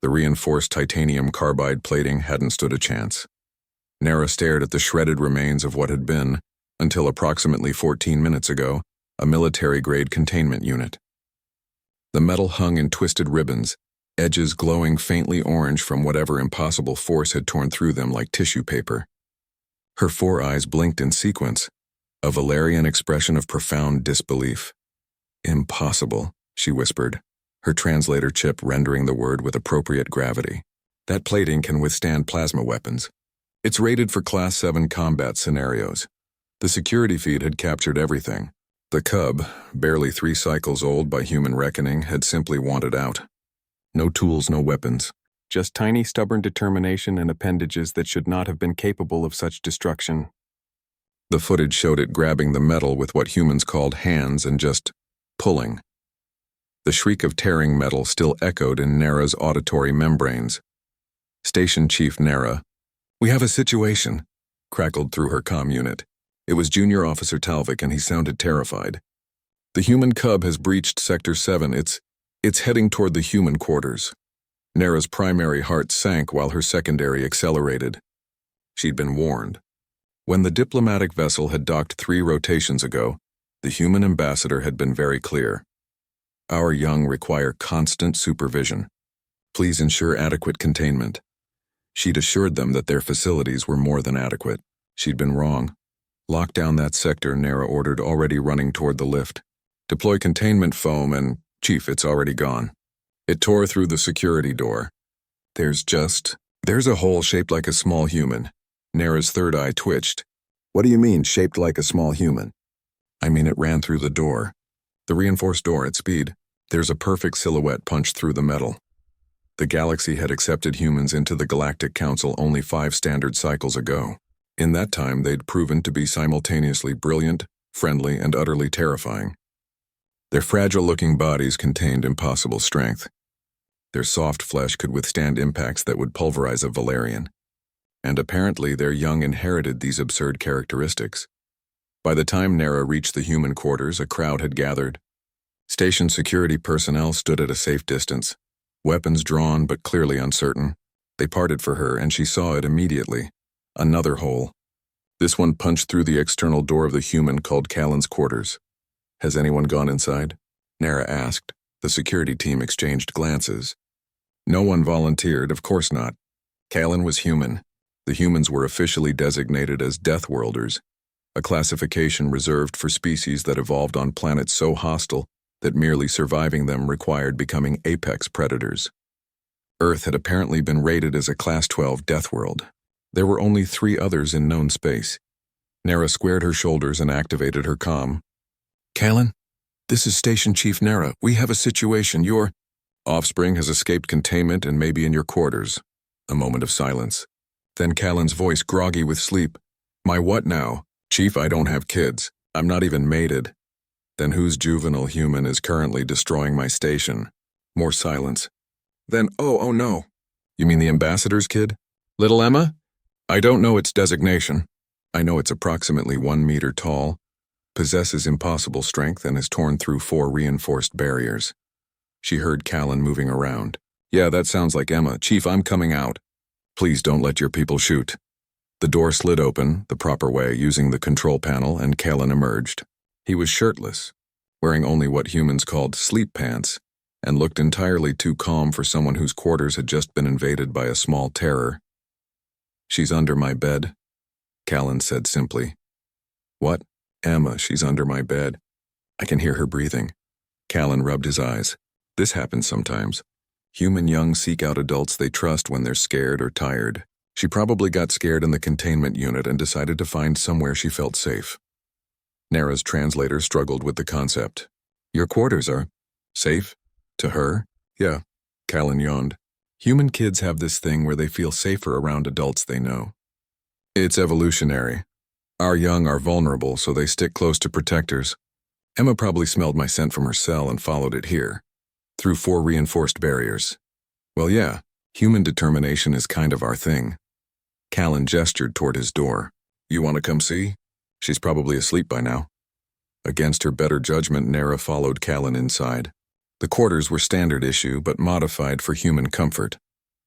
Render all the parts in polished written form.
The reinforced titanium carbide plating hadn't stood a chance. Nara stared at the shredded remains of what had been, until approximately 14 minutes ago, a military-grade containment unit. The metal hung in twisted ribbons, edges glowing faintly orange from whatever impossible force had torn through them like tissue paper. Her four eyes blinked in sequence, a Valerian expression of profound disbelief. "Impossible," she whispered, her translator chip rendering the word with appropriate gravity. "That plating can withstand plasma weapons. It's rated for Class 7 combat scenarios." The security feed had captured everything. The cub, barely 3 cycles old by human reckoning, had simply wanted out. No tools, no weapons. Just tiny, stubborn determination and appendages that should not have been capable of such destruction. The footage showed it grabbing the metal with what humans called hands and just pulling. The shriek of tearing metal still echoed in Nara's auditory membranes. Station Chief Nara, "We have a situation," crackled through her comm unit. It was Junior Officer Talvik, and he sounded terrified. "The human cub has breached Sector 7. It's heading toward the human quarters." Nara's primary heart sank while her secondary accelerated. She'd been warned. When the diplomatic vessel had docked 3 rotations ago, the human ambassador had been very clear. "Our young require constant supervision. Please ensure adequate containment." She'd assured them that their facilities were more than adequate. She'd been wrong. "Lock down that sector," Nara ordered, already running toward the lift. "Deploy containment foam and, Chief, it's already gone." It tore through the security door. There's a hole shaped like a small human." Nara's third eye twitched. "What do you mean, shaped like a small human?" "I mean it ran through the door. The reinforced door at speed. There's a perfect silhouette punched through the metal." The galaxy had accepted humans into the Galactic Council only 5 standard cycles ago. In that time, they'd proven to be simultaneously brilliant, friendly, and utterly terrifying. Their fragile-looking bodies contained impossible strength. Their soft flesh could withstand impacts that would pulverize a Valerian. And apparently their young inherited these absurd characteristics. By the time Nara reached the human quarters, a crowd had gathered. Station security personnel stood at a safe distance, weapons drawn but clearly uncertain. They parted for her, and she saw it immediately. Another hole. This one punched through the external door of the human called Callan's quarters. "Has anyone gone inside?" Nara asked. The security team exchanged glances. No one volunteered, of course not. Callan was human. The humans were officially designated as Deathworlders, a classification reserved for species that evolved on planets so hostile that merely surviving them required becoming apex predators. Earth had apparently been rated as a Class 12 Deathworld. There were only 3 others in known space. Nara squared her shoulders and activated her comm. "Callan, this is Station Chief Nara. We have a situation. Your offspring has escaped containment and may be in your quarters." A moment of silence. Then Callan's voice, groggy with sleep. "My what now? Chief, I don't have kids. I'm not even mated." "Then whose juvenile human is currently destroying my station?" More silence. Then, oh no. "You mean the ambassador's kid? Little Emma?" "I don't know its designation. I know it's approximately 1 meter tall, possesses impossible strength, and has torn through 4 reinforced barriers." She heard Callan moving around. "Yeah, that sounds like Emma. Chief, I'm coming out. Please don't let your people shoot." The door slid open, the proper way, using the control panel, and Callan emerged. He was shirtless, wearing only what humans called sleep pants, and looked entirely too calm for someone whose quarters had just been invaded by a small terror. "She's under my bed," Callan said simply. "What?" "Emma, she's under my bed. I can hear her breathing." Callan rubbed his eyes. "This happens sometimes. Human young seek out adults they trust when they're scared or tired. She probably got scared in the containment unit and decided to find somewhere she felt safe." Nara's translator struggled with the concept. "Your quarters are safe? To her?" "Yeah," Callan yawned. "Human kids have this thing where they feel safer around adults they know. It's evolutionary. Our young are vulnerable, so they stick close to protectors. Emma probably smelled my scent from her cell and followed it here, through 4 reinforced barriers. Well, yeah, human determination is kind of our thing." Callan gestured toward his door. "You want to come see? She's probably asleep by now." Against her better judgment, Nara followed Callan inside. The quarters were standard issue, but modified for human comfort.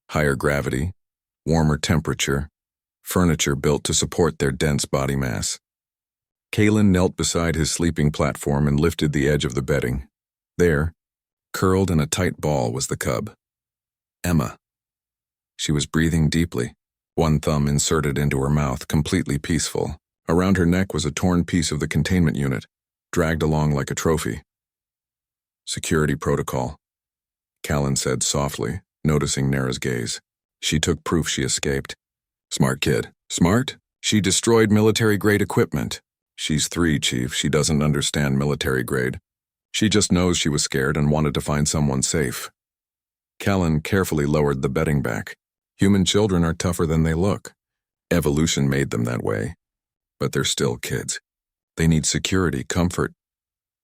Higher gravity, warmer temperature, furniture built to support their dense body mass. Kalen knelt beside his sleeping platform and lifted the edge of the bedding. There, curled in a tight ball, was the cub. Emma. She was breathing deeply, one thumb inserted into her mouth, completely peaceful. Around her neck was a torn piece of the containment unit, dragged along like a trophy. Security protocol, Callan said softly, noticing Nara's gaze. She took proof she escaped. Smart kid. Smart? She destroyed military-grade equipment. She's 3, Chief. She doesn't understand military-grade. She just knows she was scared and wanted to find someone safe. Callan carefully lowered the bedding back. Human children are tougher than they look. Evolution made them that way. But they're still kids. They need security, comfort,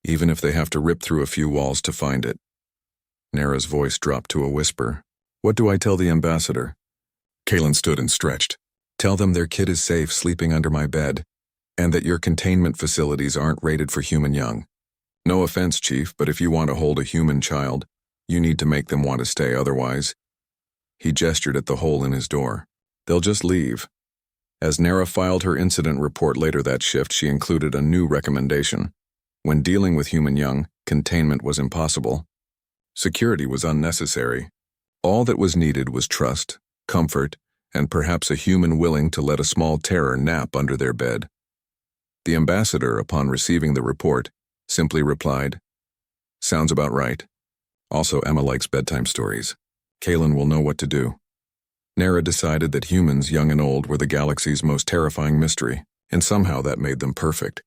even if they have to rip through a few walls to find it. Nara's voice dropped to a whisper. What do I tell the ambassador? Kalen stood and stretched. Tell them their kid is safe sleeping under my bed, and that your containment facilities aren't rated for human young. No offense, Chief, but if you want to hold a human child, you need to make them want to stay, otherwise. He gestured at the hole in his door. They'll just leave. As Nara filed her incident report later that shift, she included a new recommendation. When dealing with human young, containment was impossible. Security was unnecessary. All that was needed was trust, comfort, and perhaps a human willing to let a small terror nap under their bed. The ambassador, upon receiving the report, simply replied, Sounds about right. Also, Emma likes bedtime stories. Kalen will know what to do. Nara decided that humans, young and old, were the galaxy's most terrifying mystery, and somehow that made them perfect.